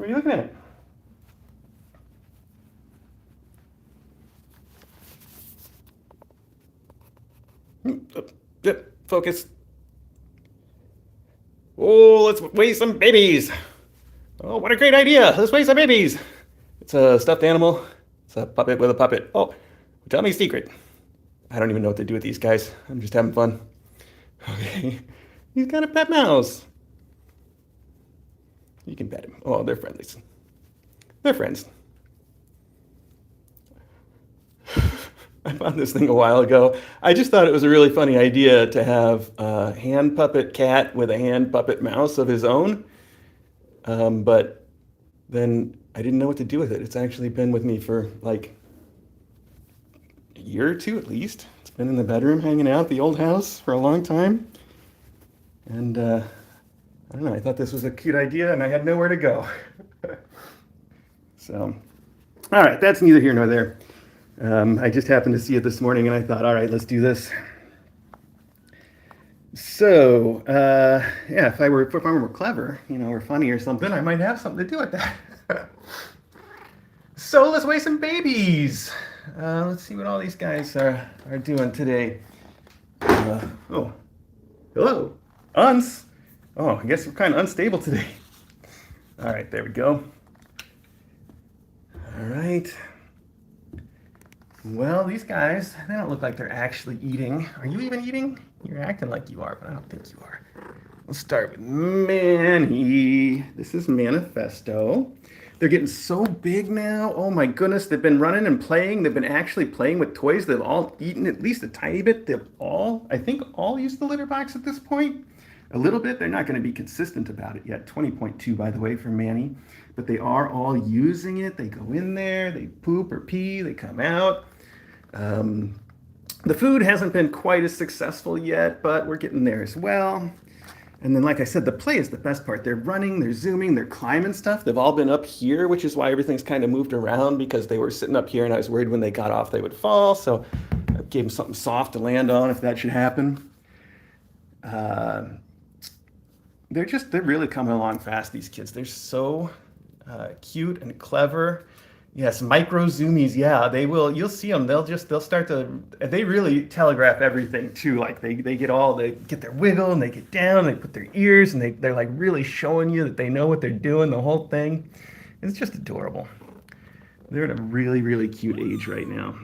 What are you looking at? Focus. Oh, let's weigh some babies. Oh, what a great idea. Let's weigh some babies. It's a stuffed animal. It's a puppet with a puppet. Oh, tell me a secret. I don't even know what to do with these guys. I'm just having fun. Okay. He's got a pet mouse. You can pet him. Oh, they're friendlies. They're friends. I found this thing a while ago. I just thought it was a really funny idea to have a hand puppet cat with a hand puppet mouse of his own. But then I didn't know what to do with it. It's actually been with me for like a year or two at least. It's been in the bedroom hanging out at the old house for a long time. And I don't know, I thought this was a cute idea and I had nowhere to go. So, all right, that's neither here nor there. I just happened to see it this morning and I thought, all right, let's do this. So, yeah, if I were more clever, or funny or something, I might have something to do with that. So let's weigh some babies. Let's see what all these guys are doing today. Oh, hello, Uns. Oh, I guess we're kind of unstable today. All right, there we go. All right. Well, these guys, they don't look like they're actually eating. Are you even eating? You're acting like you are, but I don't think you are. Let's start with Manny. This is Manifesto. They're getting so big now. Oh my goodness, they've been running and playing. They've been actually playing with toys. They've all eaten at least a tiny bit. They've all, I think, all used the litter box at this point. A little bit. They're not going to be consistent about it yet. 20.2, by the way, for Manny. But they are all using it. They go in there, they poop or pee, they come out. The food hasn't been quite as successful yet, but we're getting there as well. And then, like I said, the play is the best part. They're running, they're zooming, they're climbing stuff. They've all been up here, which is why everything's kind of moved around because they were sitting up here and I was worried when they got off they would fall. So I gave them something soft to land on if that should happen. They're really coming along fast, these kids. They're so cute and clever. Yes, micro zoomies. Yeah, they will. You'll see them. They'll start to. They really telegraph everything too. Like they get their wiggle and they get down. They put their ears and they're like really showing you that they know what they're doing. The whole thing. It's just adorable. They're at a really really cute age right now.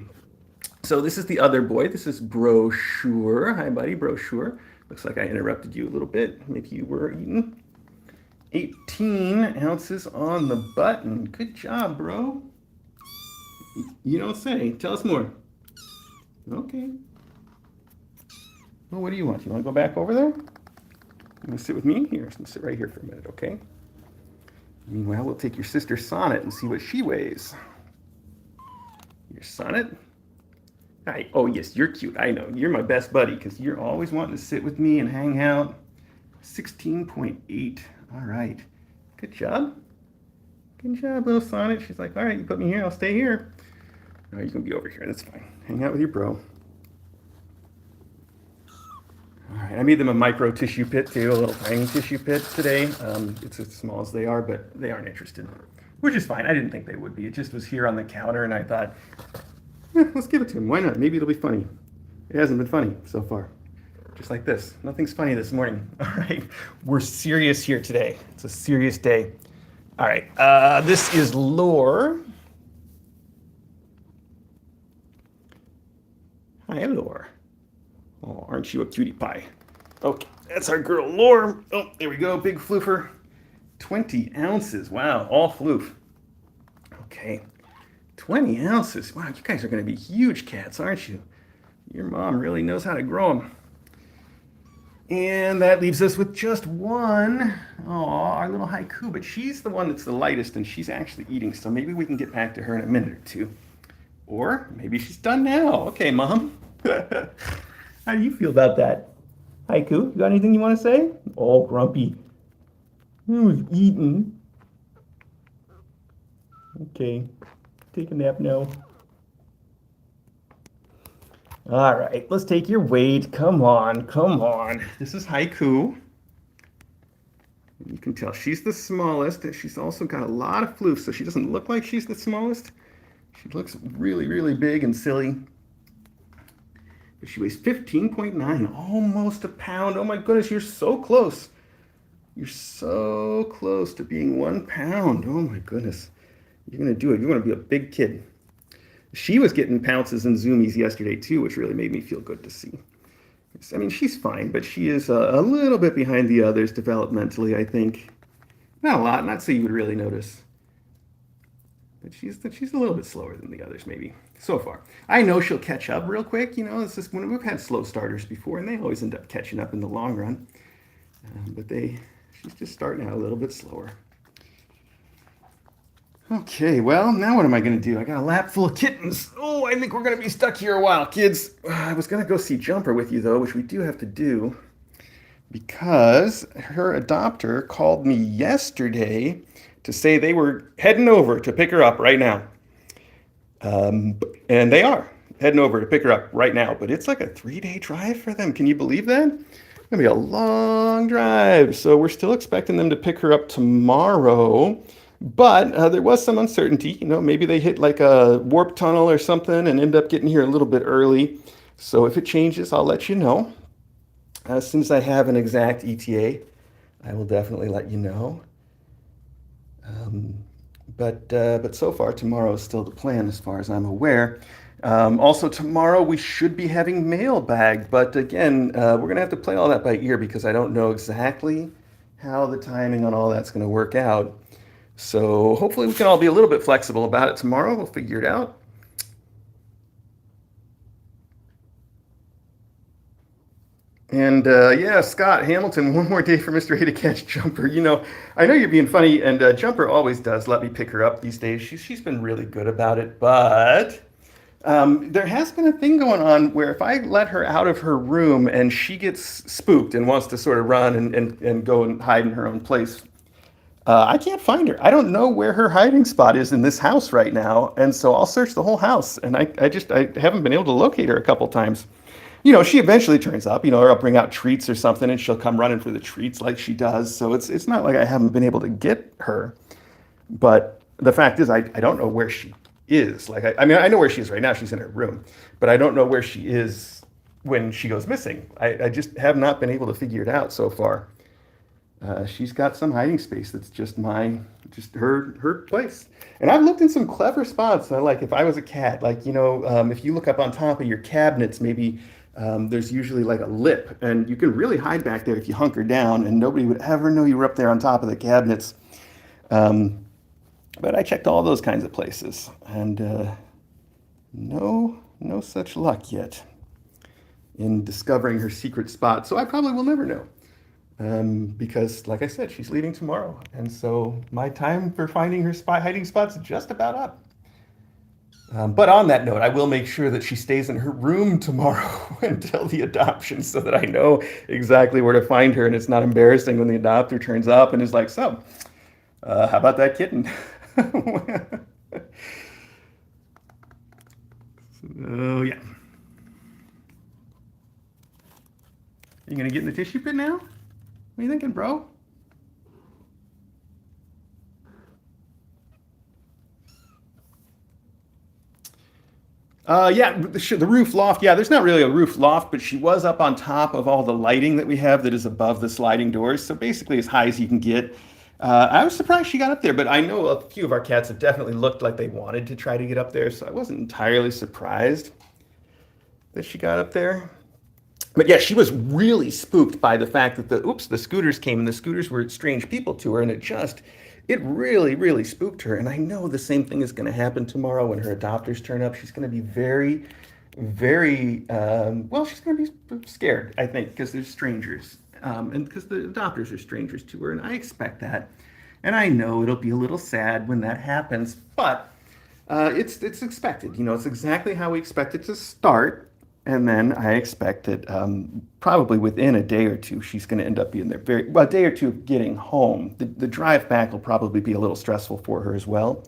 So this is the other boy. This is Brochure. Hi, buddy, Brochure. Looks like I interrupted you a little bit. Maybe you were eating. 18 ounces on the button. Good job, bro. You don't say. Tell us more. Okay. Well, what do you want? You want to go back over there? You want to sit with me? Here, sit right here for a minute, okay? Meanwhile, we'll take your sister Sonnet and see what she weighs. Your Sonnet? Hi. Oh, yes, you're cute. I know. You're my best buddy because you're always wanting to sit with me and hang out. 16.8. All right. Good job. Good job, little Sonnet. She's like, all right, you put me here, I'll stay here. No, you can be over here. That's fine. Hang out with your bro. All right. I made them a micro tissue pit too, a little tiny tissue pit today. It's as small as they are, but they aren't interested, which is fine. I didn't think they would be. It just was here on the counter, and I thought, let's give it to him. Why not? Maybe it'll be funny. It hasn't been funny so far. Just like this. Nothing's funny this morning. All right. We're serious here today. It's a serious day. All right. This is Lore. Hi, Lore. Oh, aren't you a cutie pie? Okay. That's our girl, Lore. Oh, there we go. Big floofer. 20 ounces. Wow. All floof. Okay. 20 ounces. Wow. You guys are going to be huge cats, aren't you? Your mom really knows how to grow them. And that leaves us with just one. Oh, our little Haiku, but she's the one that's the lightest and she's actually eating, so maybe we can get back to her in a minute or two. Or maybe she's done now. Okay, Mom. How do you feel about that? Haiku, you got anything you want to say? Oh, grumpy. Who's eating? Okay, take a nap now. All right, let's take your weight. Come on, come on. This is Haiku. You can tell she's the smallest. She's also got a lot of floof, so she doesn't look like she's the smallest. She looks really, really big and silly. But she weighs 15.9, almost a pound. Oh my goodness, you're so close. You're so close to being 1 pound. Oh my goodness. You're going to do it. You're going to be a big kid. She was getting pounces and zoomies yesterday too, which really made me feel good to see. I mean, she's fine, but she is a little bit behind the others developmentally, I think. Not a lot, not so you would really notice. But she's a little bit slower than the others, maybe, so far. I know she'll catch up real quick. You know, it's just when we've had slow starters before, and they always end up catching up in the long run. She's just starting out a little bit slower. Okay, well, now what am I going to do? I got a lap full of kittens. Oh, I think we're going to be stuck here a while, kids. I was going to go see Jumper with you, though, which we do have to do because her adopter called me yesterday to say they were heading over to pick her up right now. And they are heading over to pick her up right now, but it's like a 3-day drive for them. Can you believe that? It's going to be a long drive. So we're still expecting them to pick her up tomorrow. But there was some uncertainty. You know, maybe they hit like a warp tunnel or something and end up getting here a little bit early. So if it changes, I'll let you know. As soon as I have an exact ETA, I will definitely let you know. But so far, tomorrow is still the plan as far as I'm aware. Also, tomorrow we should be having mailbag. But again, we're going to have to play all that by ear because I don't know exactly how the timing on all that's going to work out. So hopefully we can all be a little bit flexible about it tomorrow. We'll figure it out. And yeah, Scott Hamilton, one more day for Mr. A to catch Jumper. You know, I know you're being funny, and Jumper always does let me pick her up these days. She's been really good about it, but there has been a thing going on where if I let her out of her room and she gets spooked and wants to sort of run and go and hide in her own place, I can't find her. I don't know where her hiding spot is in this house right now, and so I'll search the whole house, and I haven't been able to locate her a couple times. You know, she eventually turns up, you know, or I'll bring out treats or something, and she'll come running for the treats like she does. So it's not like I haven't been able to get her, but the fact is I don't know where she is. Like I mean, I know where she is right now. She's in her room, but I don't know where she is when she goes missing. I just have not been able to figure it out so far. She's got some hiding space that's just her place. And I've looked in some clever spots. Like if I was a cat, like, you know, if you look up on top of your cabinets, maybe there's usually like a lip, and you can really hide back there if you hunker down, and nobody would ever know you were up there on top of the cabinets. But I checked all those kinds of places, and no such luck yet in discovering her secret spot. So I probably will never know. Because, like I said, she's leaving tomorrow, and so my time for finding her hiding spot's just about up. But on that note, I will make sure that she stays in her room tomorrow until the adoption, so that I know exactly where to find her, and it's not embarrassing when the adopter turns up and is like, "So, how about that kitten?" So yeah, you gonna get in the tissue pit now? What are you thinking, bro? Yeah, the roof loft. Yeah, there's not really a roof loft, but she was up on top of all the lighting that we have that is above the sliding doors. So basically, as high as you can get. I was surprised she got up there, but I know a few of our cats have definitely looked like they wanted to try to get up there, so I wasn't entirely surprised that she got up there. But yeah, she was really spooked by the fact that the scooters came, and the scooters were strange people to her, and it really, really spooked her. And I know the same thing is going to happen tomorrow when her adopters turn up. She's going to be very, very, well, she's going to be scared, I think, because there's strangers, and because the adopters are strangers to her, and I expect that. And I know it'll be a little sad when that happens, but it's expected. You know, it's exactly how we expect it to start. And then I expect that probably within a day or two, she's going to end up being there. A day or two of getting home. The drive back will probably be a little stressful for her as well.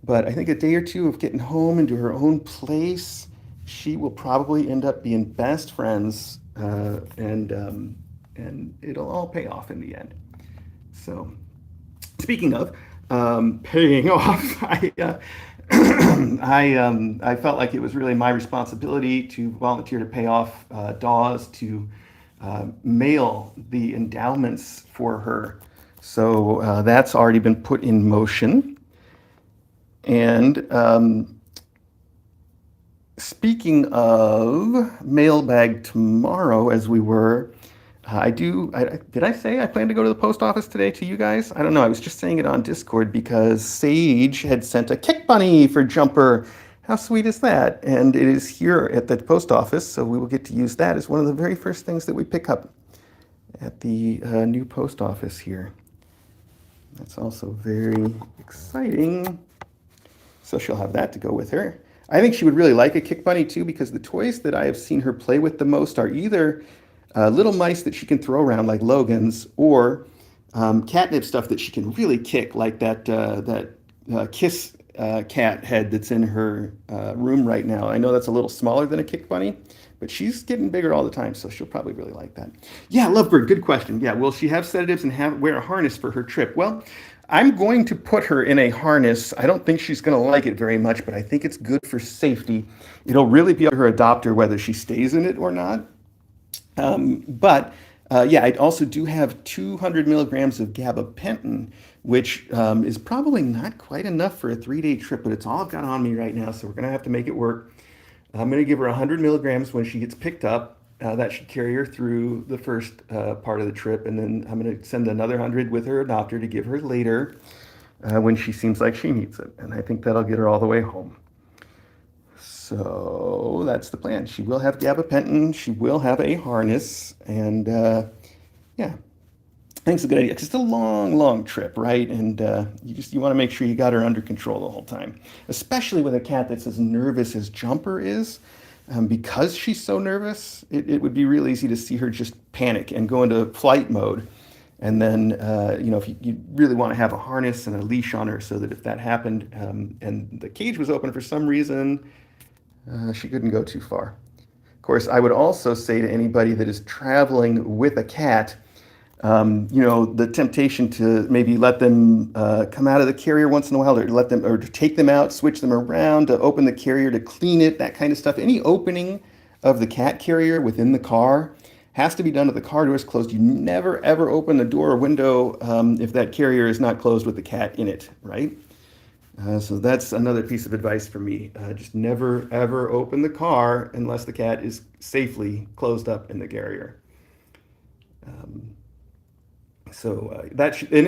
But I think a day or two of getting home into her own place, she will probably end up being best friends, and it'll all pay off in the end. So, speaking of paying off, I felt like it was really my responsibility to volunteer to pay off Dawes to mail the endowments for her. So that's already been put in motion. And speaking of mailbag tomorrow, as we were, did I say I plan to go to the post office today to you guys? I don't know. I was just saying it on Discord because Sage had sent a kick bunny for Jumper. How sweet is that? And it is here at the post office, so we will get to use that as one of the very first things that we pick up at the new post office here. That's also very exciting. So she'll have that to go with her. I think she would really like a kick bunny too, because the toys that I have seen her play with the most are either little mice that she can throw around like Logan's, or catnip stuff that she can really kick, like that Kiss cat head that's in her room right now. I know that's a little smaller than a kick bunny, but she's getting bigger all the time, so she'll probably really like that. Yeah, Lovebird, good question. Yeah, will she have sedatives and wear a harness for her trip? Well, I'm going to put her in a harness. I don't think she's going to like it very much, but I think it's good for safety. It'll really be up to her adopter whether she stays in it or not. But yeah, I also do have 200 milligrams of gabapentin, which is probably not quite enough for a 3-day trip, but it's all I've got on me right now, so we're going to have to make it work. I'm going to give her 100 milligrams when she gets picked up. That should carry her through the first part of the trip, and then I'm going to send another 100 with her adopter to give her later when she seems like she needs it, and I think that'll get her all the way home. So that's the plan. She will have gabapentin. She will have a harness, and yeah, I think it's a good idea because it's a long, long trip, right? And you want to make sure you got her under control the whole time, especially with a cat that's as nervous as Jumper is. Because she's so nervous, it would be real easy to see her just panic and go into flight mode. And then, if you really want to have a harness and a leash on her so that if that happened and the cage was open for some reason, she couldn't go too far. Of course, I would also say to anybody that is traveling with a cat, the temptation to maybe let them come out of the carrier once in a while, or to take them out, switch them around, to open the carrier, to clean it, that kind of stuff. Any opening of the cat carrier within the car has to be done if the car door is closed. You never ever open the door or window if that carrier is not closed with the cat in it, right? So that's another piece of advice for me. Just never ever open the car unless the cat is safely closed up in the carrier. And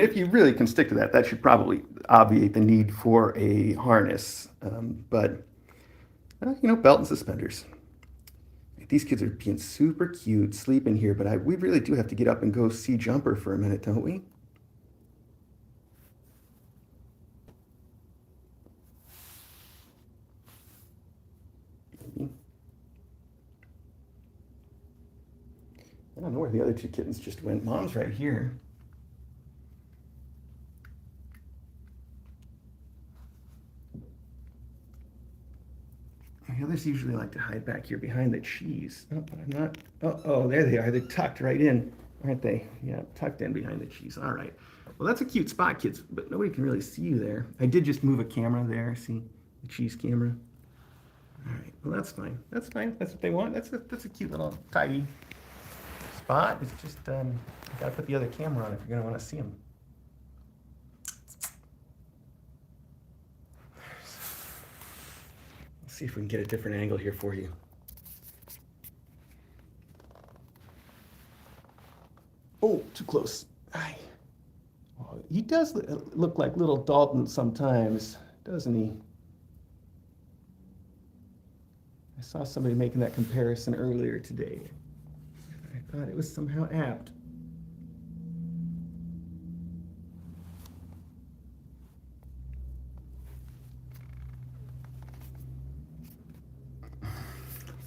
if you really can stick to that, that should probably obviate the need for a harness. But belt and suspenders. These kids are being super cute, sleeping here, but we really do have to get up and go see Jumper for a minute, don't we? Maybe. I don't know where the other two kittens just went. Mom's right here. The others usually like to hide back here behind the cheese. Oh, but I'm not. Oh, there they are. They're tucked right in, aren't they? Yeah, tucked in behind the cheese. All right. Well, that's a cute spot, kids, but nobody can really see you there. I did just move a camera there. See the cheese camera. All right. Well, that's fine. That's fine. That's what they want. That's a cute little tidy spot. It's just you gotta put the other camera on if you're gonna want to see them. Let's see if we can get a different angle here for you. Oh, too close. Aye. Oh, he does look like little Dalton sometimes, doesn't he? I saw somebody making that comparison earlier today. I thought it was somehow apt.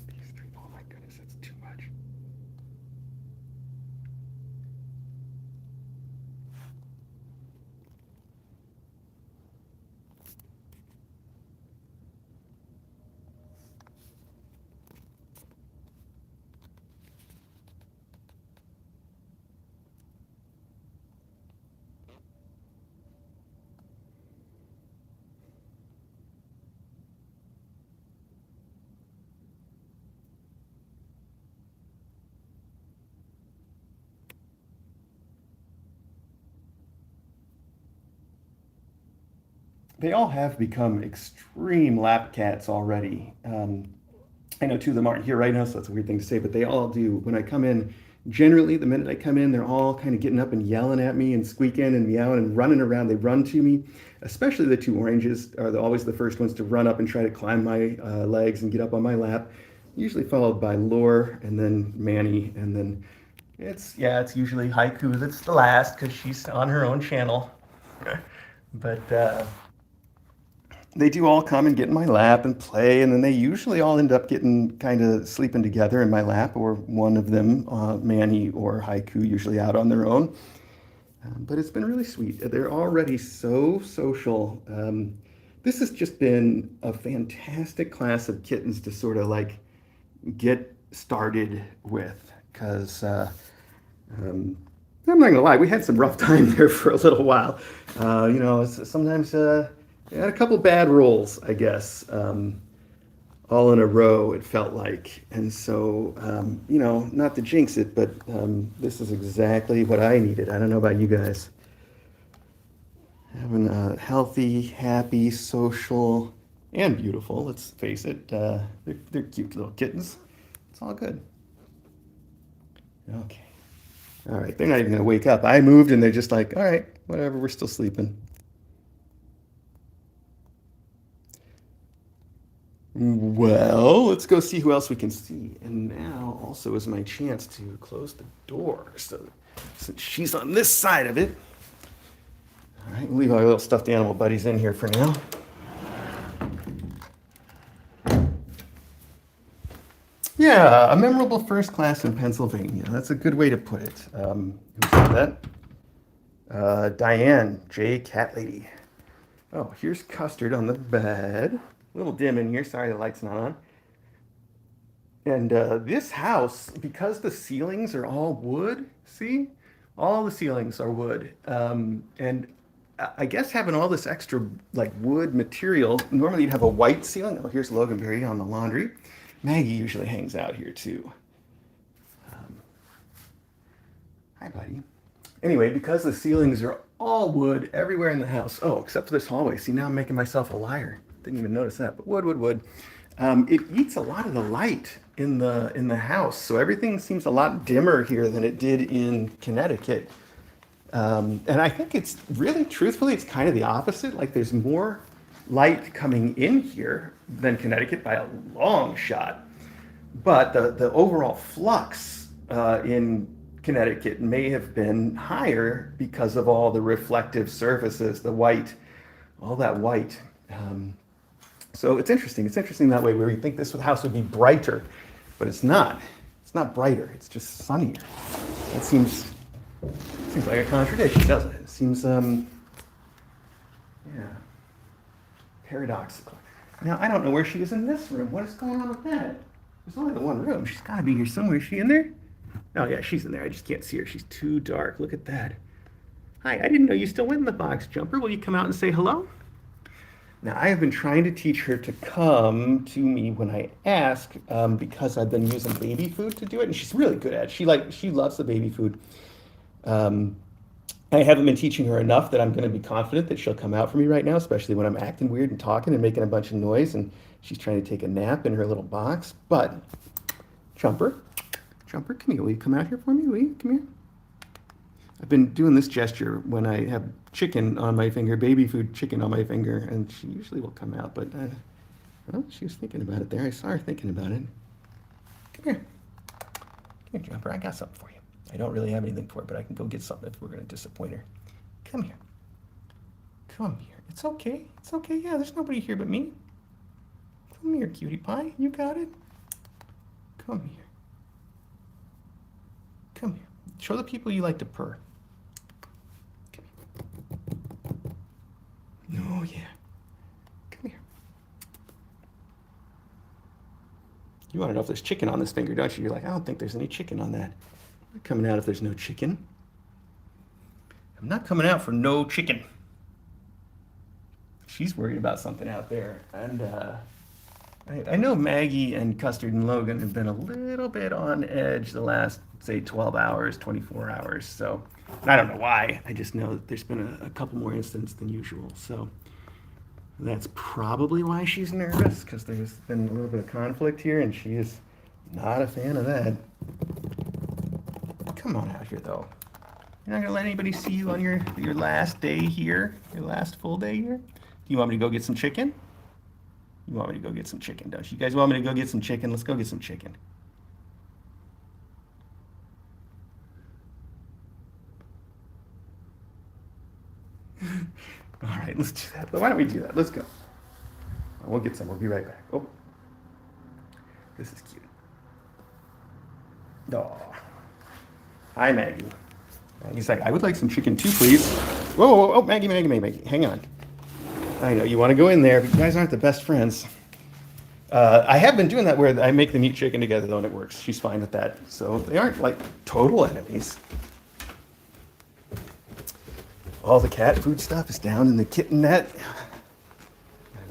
These three, oh my goodness, that's too much. they all have become extreme lap cats already. I know two of them aren't here right now, so that's a weird thing to say, but they all do. When I come in, generally, the minute I come in, they're all kind of getting up and yelling at me and squeaking and meowing and running around. They run to me, especially the two oranges are always the first ones to run up and try to climb my legs and get up on my lap. Usually followed by Lore and then Manny, and then it's usually Haiku that's the last because she's on her own channel. But they do all come and get in my lap and play, and then they usually all end up getting kind of sleeping together in my lap, or one of them, Manny or Haiku, usually out on their own. But it's been really sweet. They're already so social. This has just been a fantastic class of kittens to sort of like get started with, because I'm not gonna lie, we had some rough time there for a little while. Sometimes we had a couple bad rolls, I guess, all in a row, it felt like. And so, not to jinx it, but this is exactly what I needed. I don't know about you guys. Having a healthy, happy, social, and beautiful, let's face it, they're cute little kittens. It's all good. Okay. All right, they're not even gonna wake up. I moved and they're just like, all right, whatever, we're still sleeping. Well, let's go see who else we can see. And now also is my chance to close the door. So since she's on this side of it, all right, we'll leave our little stuffed animal buddies in here for now. Yeah, a memorable first class in Pennsylvania. That's a good way to put it. Who said that? Diane, J. Cat Lady. Oh, here's Custard on the bed. A little dim in here. Sorry, the light's not on. And this house, because the ceilings are all wood, see? All the ceilings are wood. And I guess having all this extra like wood material, normally you'd have a white ceiling. Oh, here's Loganberry on the laundry. Maggie usually hangs out here too. Hi, buddy. Anyway, because the ceilings are all wood everywhere in the house. Oh, except for this hallway. See, now I'm making myself a liar. Didn't even notice that, but wood. It eats a lot of the light in the house, so everything seems a lot dimmer here than it did in Connecticut. And I think it's really, truthfully, it's kind of the opposite. Like there's more light coming in here than Connecticut by a long shot. But the overall flux in Connecticut may have been higher because of all the reflective surfaces, the white, all that white. So it's interesting. It's interesting that way, where you think this house would be brighter, but it's not. It's not brighter. It's just sunnier. That seems like a contradiction, doesn't it? It seems, paradoxical. Now, I don't know where she is in this room. What is going on with that? There's only the one room. She's got to be here somewhere. Is she in there? Oh, yeah, she's in there. I just can't see her. She's too dark. Look at that. Hi, I didn't know you still went in the box, Jumper. Will you come out and say hello? Now, I have been trying to teach her to come to me when I ask, because I've been using baby food to do it, and she's really good at it. She loves the baby food. I haven't been teaching her enough that I'm going to be confident that she'll come out for me right now, especially when I'm acting weird and talking and making a bunch of noise, and she's trying to take a nap in her little box. But, Jumper, come here. Will you come out here for me? Will you? Come here. I've been doing this gesture when I have chicken on my finger, baby food chicken on my finger, and she usually will come out, but well, she was thinking about it there. I saw her thinking about it. Come here. Come here, Jumper. I got something for you. I don't really have anything for her, but I can go get something if we're going to disappoint her. Come here. Come here. It's okay. It's okay. Yeah, there's nobody here but me. Come here, cutie pie. You got it. Come here. Come here. Show the people you like to purr. Oh, yeah. Come here. You want to know if there's chicken on this finger, don't you? You're like, I don't think there's any chicken on that. I'm not coming out if there's no chicken. I'm not coming out for no chicken. She's worried about something out there. And I know Maggie and Custard and Logan have been a little bit on edge the last, say, 12 hours, 24 hours. So I don't know why. I just know that there's been a couple more incidents than usual. So That's probably why she's nervous, because there's been a little bit of conflict here, and she is not a fan of that. Come on out here, though. You're not gonna let anybody see you on your last day here, your last full day here? Do you want me to go get some chicken? You want me to go get some chicken, don't you? You guys want me to go get some chicken? Let's go get some chicken. All right, let's do that. Why don't we do that? Let's go. We'll get some. We'll be right back. Oh, this is cute. Oh, hi, Maggie. Maggie's like, I would like some chicken too, please. Whoa, whoa, whoa. Oh, Maggie, hang on. I know you want to go in there, but you guys aren't the best friends. I have been doing that where I make them eat chicken together, though, and it works. She's fine with that. So they aren't like total enemies. All the cat food stuff is down in the kittenette.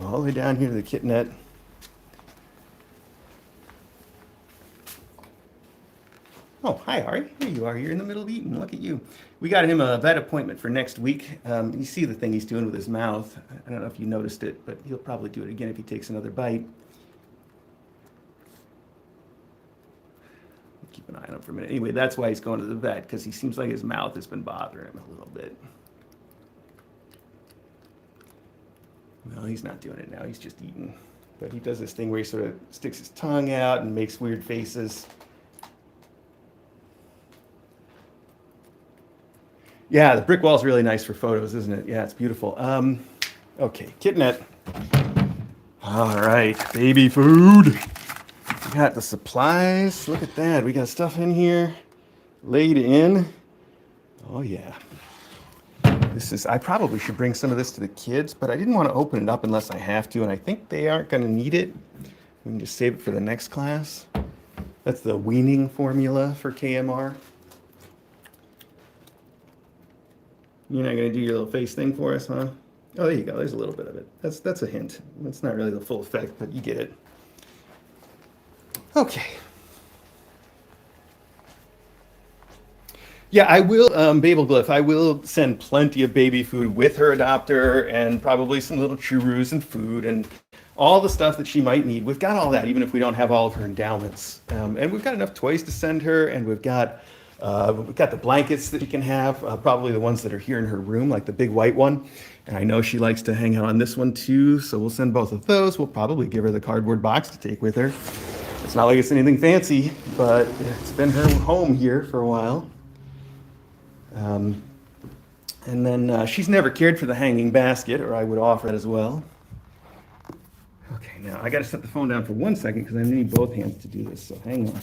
All the way down here to the kittenette. Oh, hi, Ari. Here you are. You're in the middle of eating. Look at you. We got him a vet appointment for next week. You see the thing he's doing with his mouth. I don't know if you noticed it, but he'll probably do it again if he takes another bite. Keep an eye on him for a minute. Anyway, that's why he's going to the vet, because he seems like his mouth has been bothering him a little bit. Well, he's not doing it now. He's just eating. But he does this thing where he sort of sticks his tongue out and makes weird faces. Yeah, the brick wall is really nice for photos, isn't it? Yeah, it's beautiful. Okay, kittenette. All right, baby food. We got the supplies. Look at that. We got stuff in here laid in. Oh, yeah. I probably should bring some of this to the kids, but I didn't want to open it up unless I have to, and I think they aren't going to need it. We can just save it for the next class. That's the weaning formula for KMR. You're not going to do your little face thing for us, huh? Oh, there you go. There's a little bit of it. That's a hint. It's not really the full effect, but you get it. Okay. Yeah, I will, Babel Glyph, I will send plenty of baby food with her adopter and probably some little churros and food and all the stuff that she might need. We've got all that, even if we don't have all of her endowments. And we've got enough toys to send her, and we've got the blankets that she can have, probably the ones that are here in her room, like the big white one. And I know she likes to hang out on this one too, so we'll send both of those. We'll probably give her the cardboard box to take with her. It's not like it's anything fancy, but it's been her home here for a while. And then she's never cared for the hanging basket, or I would offer it as well. Okay, now I got to set the phone down for 1 second because I need both hands to do this, so hang on.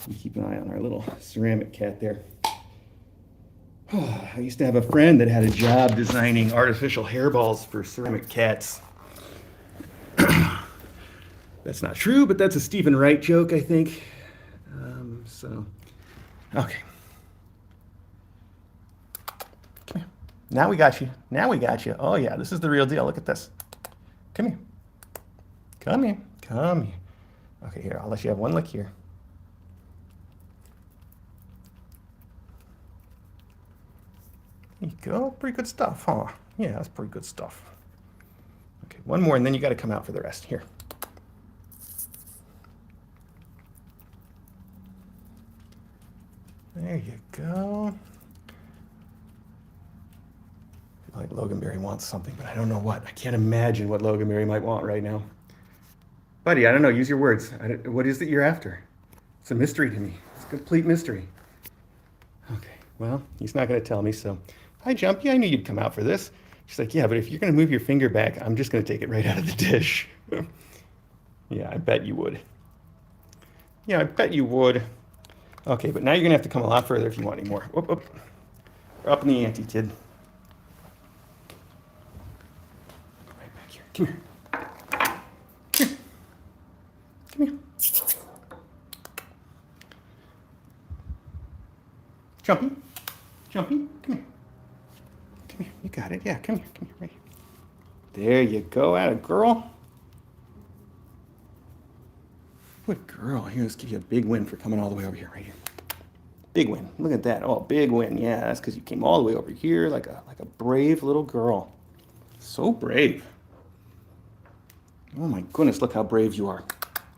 And keep an eye on our little ceramic cat there. I used to have a friend that had a job designing artificial hairballs for ceramic cats. That's not true, but that's a Stephen Wright joke, I think. Okay. Come here. Now we got you. Now we got you. Oh, yeah, this is the real deal. Look at this. Come here. Come here. Come here. Okay, here, I'll let you have one lick here. There you go. Pretty good stuff, huh? Yeah, that's pretty good stuff. Okay, one more, and then you got to come out for the rest. Here. There you go. I feel like Loganberry wants something, but I don't know what. I can't imagine what Loganberry might want right now. Buddy, I don't know. Use your words. What is it you're after? It's a mystery to me. It's a complete mystery. Okay, well, he's not going to tell me, so. Hi, Jumpy. I knew you'd come out for this. She's like, yeah, but if you're going to move your finger back, I'm just going to take it right out of the dish. Yeah, I bet you would. Yeah, I bet you would. Okay, but now you're going to have to come a lot further if you want any more. Whoop, whoop. Up in the ante, kid. Right back here. Come here. Come here. Come here. Jumpy. Jumpy. Come here. Come here. You got it. Yeah, come here. Come here. Right here. There you go. Atta girl. Good girl. Here, let's give you a big win for coming all the way over here, right here. Big win. Look at that. Oh, big win. Yeah, that's because you came all the way over here like a brave little girl. So brave. Oh my goodness, look how brave you are.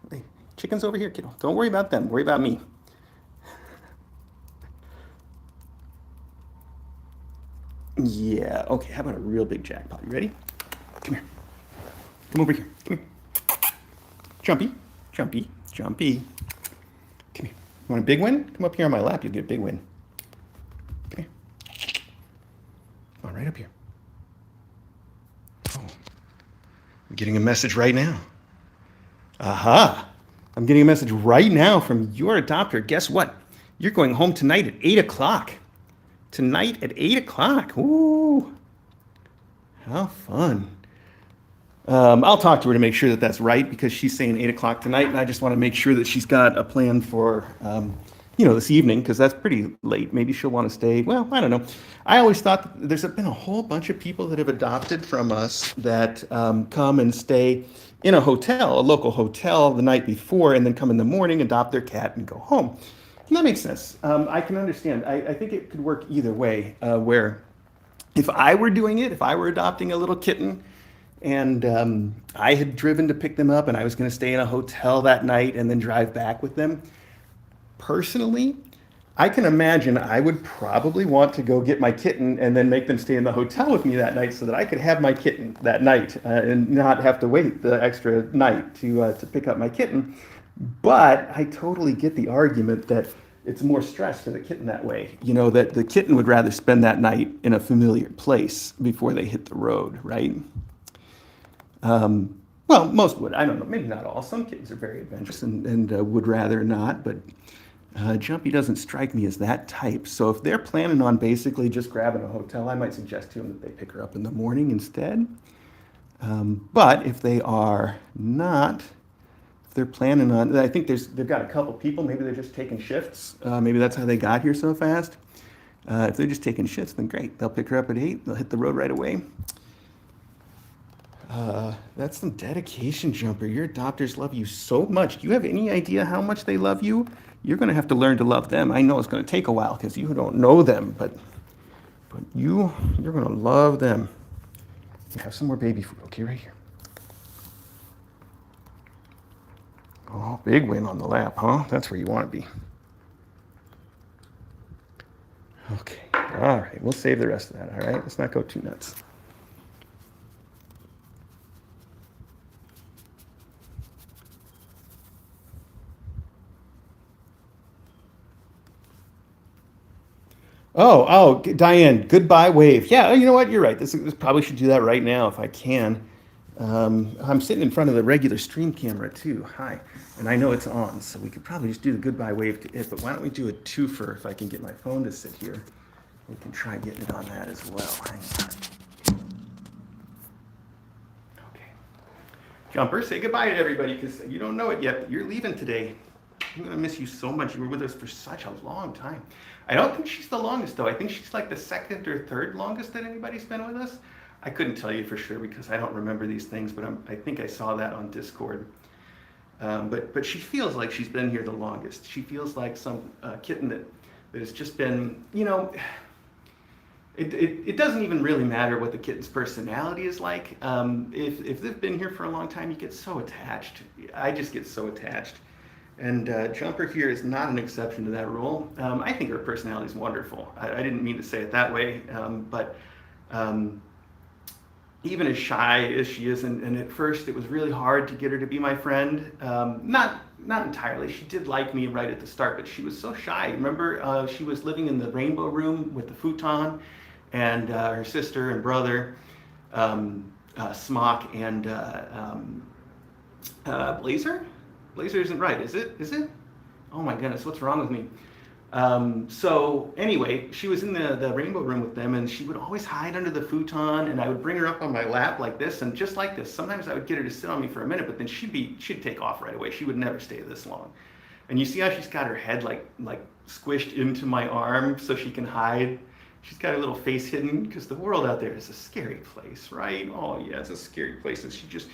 Hey, chickens over here, kiddo. Don't worry about them. Worry about me. Yeah, okay, how about a real big jackpot? You ready? Come here. Come over here. Come here. Jumpy. Jumpy. Jumpy. Come here. You want a big win? Come up here on my lap. You'll get a big win. Come here. Come on, right up here. Oh, I'm getting a message right now. Aha! I'm getting a message right now from your adopter. Guess what? You're going home tonight at 8 o'clock. Tonight at 8 o'clock. Ooh. How fun. I'll talk to her to make sure that that's right because she's saying 8 o'clock tonight, and I just want to make sure that she's got a plan for, this evening because that's pretty late. Maybe she'll want to stay. Well, I don't know. I always thought that there's been a whole bunch of people that have adopted from us that come and stay in a hotel, a local hotel, the night before, and then come in the morning, adopt their cat, and go home. And that makes sense. I can understand. I think it could work either way, where if I were doing it, if I were adopting a little kitten, and I had driven to pick them up and I was going to stay in a hotel that night and then drive back with them. Personally, I can imagine I would probably want to go get my kitten and then make them stay in the hotel with me that night so that I could have my kitten that night and not have to wait the extra night to pick up my kitten. But I totally get the argument that it's more stress for the kitten that way. You know, that the kitten would rather spend that night in a familiar place before they hit the road, right? Well, most would. I don't know. Maybe not all. Some kittens are very adventurous and would rather not. But Jumpy doesn't strike me as that type. So if they're planning on basically just grabbing a hotel, I might suggest to them that they pick her up in the morning instead. But if they are not, if they're planning on, I think they've got a couple people. Maybe they're just taking shifts. Maybe that's how they got here so fast. If they're just taking shifts, then great. They'll pick her up at 8. They'll hit the road right away. That's some dedication, Jumper. Your adopters love you so much. Do you have any idea how much they love you? You're going to have to learn to love them. I know it's going to take a while because you don't know them, but you're going to love them. You have some more baby food, okay, right here. Oh, big win on the lap, huh? That's where you want to be. Okay, all right. We'll save the rest of that, all right? Let's not go too nuts. Oh, Diane, goodbye wave. Yeah, you know what? You're right. This probably should do that right now if I can. I'm sitting in front of the regular stream camera too. Hi. And I know it's on, so we could probably just do the goodbye wave to it, but why don't we do a twofer if I can get my phone to sit here? We can try getting it on that as well. Hang on. Okay. Jumper, say goodbye to everybody because you don't know it yet, but you're leaving today. I'm going to miss you so much. You were with us for such a long time. I don't think she's the longest, though. I think she's like the second or third longest that anybody's been with us. I couldn't tell you for sure because I don't remember these things, but I think I saw that on Discord. But she feels like she's been here the longest. She feels like some kitten that has just been, it doesn't even really matter what the kitten's personality is like. If they've been here for a long time, you get so attached. I just get so attached. And Jumper here is not an exception to that rule. I think her personality is wonderful. I didn't mean to say it that way, but even as shy as she is, and at first it was really hard to get her to be my friend. Not entirely. She did like me right at the start, but she was so shy. Remember, she was living in the rainbow room with the futon, and her sister and brother, Smock and Blazer? Blazer isn't right, is it? Is it? Oh my goodness, what's wrong with me? So anyway, she was in the rainbow room with them, and she would always hide under the futon, and I would bring her up on my lap like this, and just like this. Sometimes I would get her to sit on me for a minute, but then she'd take off right away. She would never stay this long. And you see how she's got her head like squished into my arm so she can hide. She's got her little face hidden because the world out there is a scary place, right? Oh yeah, it's a scary place. And she just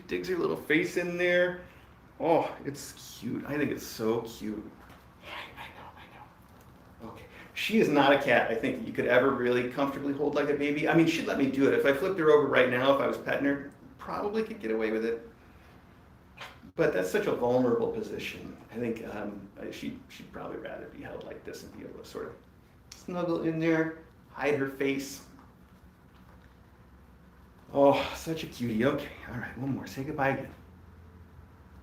digs her little face in there. Oh, it's cute. I think it's so cute. I know. Okay. She is not a cat I think that you could ever really comfortably hold like a baby. I mean, she'd let me do it. If I flipped her over right now, if I was petting her, probably could get away with it. But that's such a vulnerable position. I think she'd probably rather be held like this and be able to sort of snuggle in there, hide her face. Oh, such a cutie. Okay, all right, one more. Say goodbye again.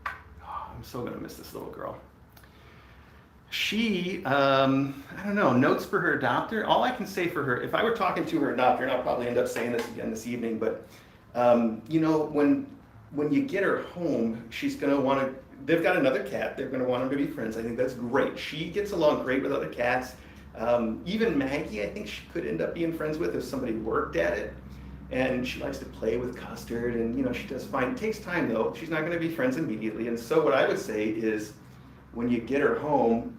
Oh, I'm so gonna miss this little girl. She, I don't know, notes for her adopter. All I can say for her, if I were talking to her adopter, and I'll probably end up saying this again this evening, but you know, when you get her home, she's gonna want to. They've got another cat. They're gonna want them to be friends. I think that's great. She gets along great with other cats. Even Maggie, I think she could end up being friends with if somebody worked at it. And she likes to play with Custard, and you know, she does fine. It takes time though. She's not going to be friends immediately. And so what I would say is, when you get her home,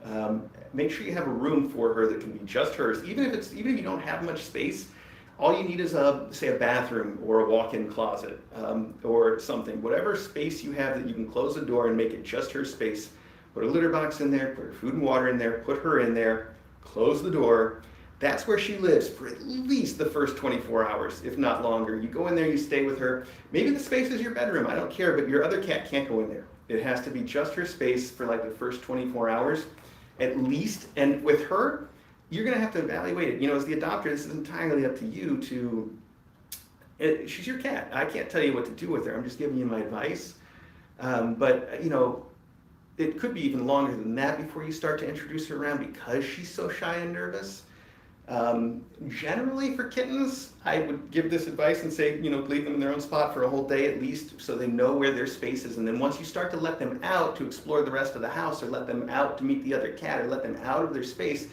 make sure you have a room for her that can be just hers. Even if you don't have much space, all you need is say a bathroom or a walk-in closet or something. Whatever space you have that you can close the door and make it just her space. Put a litter box in there, put her food and water in there, put her in there, close the door. That's where she lives for at least the first 24 hours, if not longer. You go in there, you stay with her. Maybe the space is your bedroom, I don't care, but your other cat can't go in there. It has to be just her space for like the first 24 hours at least. And with her, you're gonna have to evaluate it. You know, as the adopter, this is entirely up to you she's your cat. I can't tell you what to do with her. I'm just giving you my advice. But you know, it could be even longer than that before you start to introduce her around because she's so shy and nervous. Generally for kittens, I would give this advice and say, you know, leave them in their own spot for a whole day at least so they know where their space is. And then once you start to let them out to explore the rest of the house or let them out to meet the other cat or let them out of their space,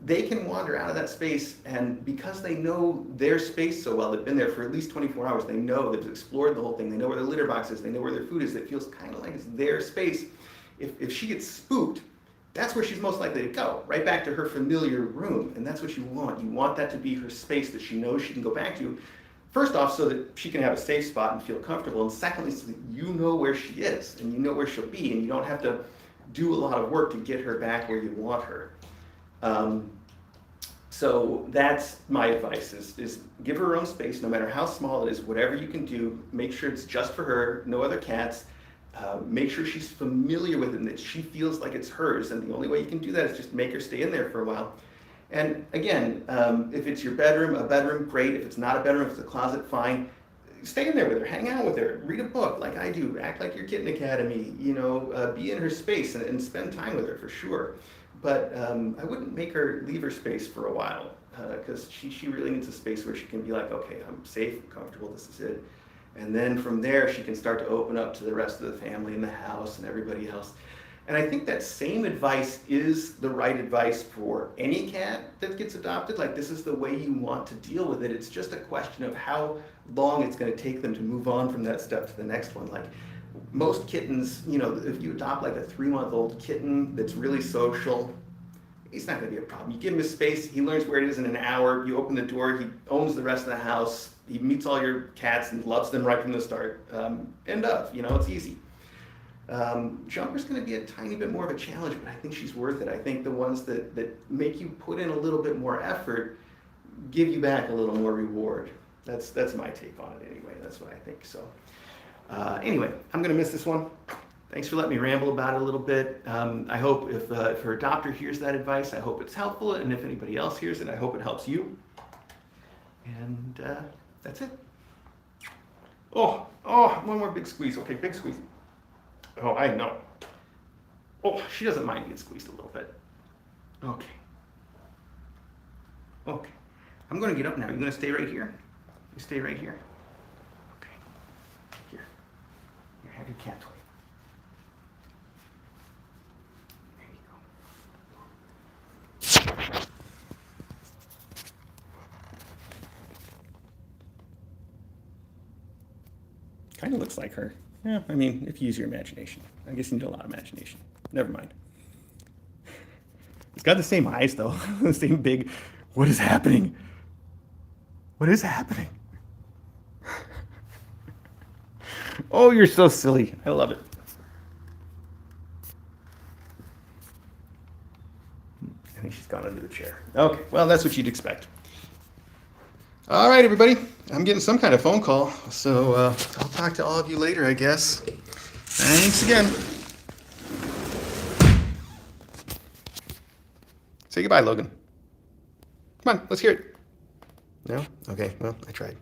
they can wander out of that space. And because they know their space so well, they've been there for at least 24 hours, they know they've explored the whole thing, they know where their litter box is, they know where their food is, it feels kind of like it's their space. If she gets spooked, that's where she's most likely to go, right back to her familiar room. And that's what you want. You want that to be her space that she knows she can go back to. First off, so that she can have a safe spot and feel comfortable. And secondly, so that you know where she is and you know where she'll be and you don't have to do a lot of work to get her back where you want her. So that's my advice is give her own space, no matter how small it is, whatever you can do, make sure it's just for her, no other cats. Make sure she's familiar with it and that she feels like it's hers. And the only way you can do that is just make her stay in there for a while. And again, if it's your bedroom, a bedroom, great. If it's not a bedroom, if it's a closet, fine. Stay in there with her, hang out with her, read a book like I do, act like your Kitten Academy, you know, be in her space and spend time with her for sure. But I wouldn't make her leave her space for a while because she really needs a space where she can be like, okay, I'm safe, I'm comfortable, this is it. And then from there, she can start to open up to the rest of the family in the house and everybody else. And I think that same advice is the right advice for any cat that gets adopted. Like, this is the way you want to deal with it. It's just a question of how long it's going to take them to move on from that step to the next one. Like, most kittens, you know, if you adopt like a 3-month-old kitten that's really social, he's not going to be a problem. You give him his space, he learns where it is in an hour, you open the door, he owns the rest of the house, he meets all your cats and loves them right from the start. End of, you know, it's easy. Jumper's going to be a tiny bit more of a challenge, but I think she's worth it. I think the ones that make you put in a little bit more effort give you back a little more reward. That's my take on it anyway. That's what I think. So anyway, I'm going to miss this one. Thanks for letting me ramble about it a little bit. I hope if her adopter hears that advice, I hope it's helpful. And if anybody else hears it, I hope it helps you. And that's it. Oh, one more big squeeze. Okay, big squeeze. Oh, I know. Oh, she doesn't mind being squeezed a little bit. Okay. Okay. I'm going to get up now. You're going to stay right here? You stay right here? Okay. Here. Here, have your cat toy. There you go. Kind of looks like her. Yeah, I mean, if you use your imagination. I guess you need a lot of imagination. Never mind. It's got the same eyes, though. The same big, what is happening? What is happening? Oh, you're so silly. I love it. I think she's gone under the chair. Okay, well, that's what you'd expect. All right, everybody. I'm getting some kind of phone call, so I'll talk to all of you later, I guess. Thanks again. Say goodbye, Logan. Come on, let's hear it. No? Okay, well, I tried.